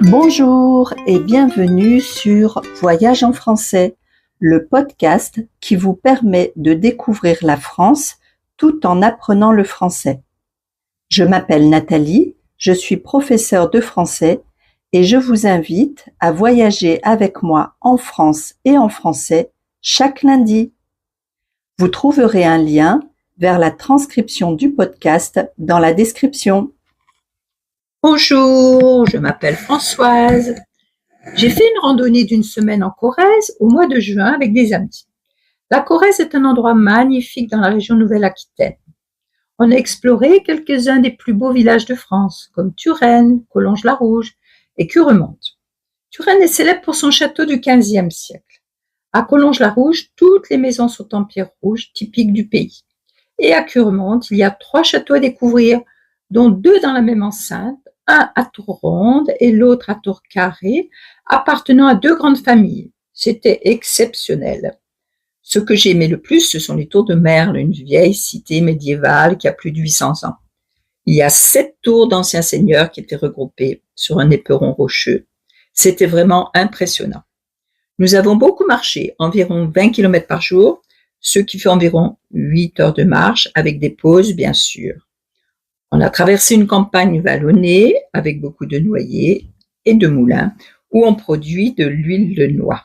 Bonjour et bienvenue sur Voyage en français, le podcast qui vous permet de découvrir la France tout en apprenant le français. Je m'appelle Nathalie, je suis professeure de français et je vous invite à voyager avec moi en France et en français chaque lundi. Vous trouverez un lien vers la transcription du podcast dans la description. Bonjour, je m'appelle Françoise. J'ai fait une randonnée d'une semaine en Corrèze au mois de juin avec des amis. La Corrèze est un endroit magnifique dans la région Nouvelle-Aquitaine. On a exploré quelques-uns des plus beaux villages de France, comme Turenne, Collonges-la-Rouge et Curemonte. Turenne est célèbre pour son château du XVe siècle. À Collonges-la-Rouge, toutes les maisons sont en pierre rouge, typique du pays. Et à Curemonte, il y a 3 châteaux à découvrir, dont 2 dans la même enceinte, un à tour ronde et l'autre à tour carré, appartenant à 2 grandes familles. C'était exceptionnel. Ce que j'ai aimé le plus, ce sont les tours de Merle, une vieille cité médiévale qui a plus de 800 ans. Il y a 7 tours d'anciens seigneurs qui étaient regroupées sur un éperon rocheux. C'était vraiment impressionnant. Nous avons beaucoup marché, environ 20 km par jour, ce qui fait environ 8 heures de marche, avec des pauses bien sûr. On a traversé une campagne vallonnée avec beaucoup de noyers et de moulins où on produit de l'huile de noix.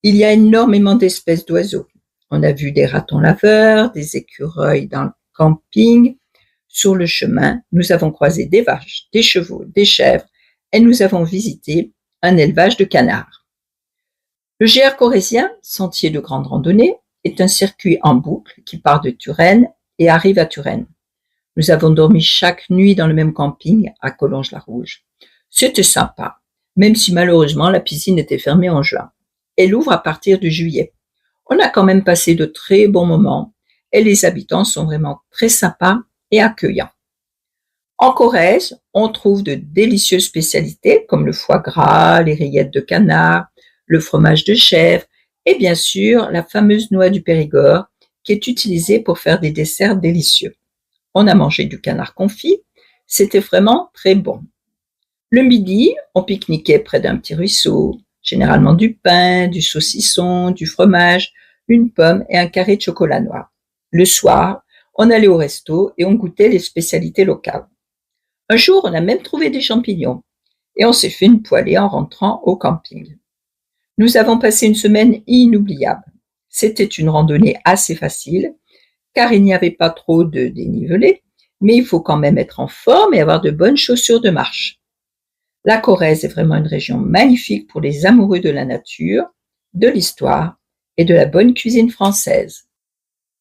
Il y a énormément d'espèces d'oiseaux. On a vu des ratons laveurs, des écureuils dans le camping. Sur le chemin, nous avons croisé des vaches, des chevaux, des chèvres et nous avons visité un élevage de canards. Le GR corrézien, sentier de grande randonnée, est un circuit en boucle qui part de Turenne et arrive à Turenne. Nous avons dormi chaque nuit dans le même camping à Collonges-la-Rouge. C'était sympa, même si malheureusement la piscine était fermée en juin. Elle ouvre à partir de juillet. On a quand même passé de très bons moments et les habitants sont vraiment très sympas et accueillants. En Corrèze, on trouve de délicieuses spécialités comme le foie gras, les rillettes de canard, le fromage de chèvre et bien sûr la fameuse noix du Périgord qui est utilisée pour faire des desserts délicieux. On a mangé du canard confit, c'était vraiment très bon. Le midi, on pique-niquait près d'un petit ruisseau, généralement du pain, du saucisson, du fromage, une pomme et un carré de chocolat noir. Le soir, on allait au resto et on goûtait les spécialités locales. Un jour, on a même trouvé des champignons et on s'est fait une poêlée en rentrant au camping. Nous avons passé une semaine inoubliable. C'était une randonnée assez facile, car il n'y avait pas trop de dénivelé, mais il faut quand même être en forme et avoir de bonnes chaussures de marche. La Corrèze est vraiment une région magnifique pour les amoureux de la nature, de l'histoire et de la bonne cuisine française.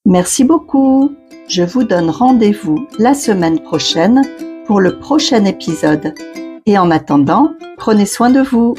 Merci beaucoup. Je vous donne rendez-vous la semaine prochaine pour le prochain épisode. Et en attendant, prenez soin de vous.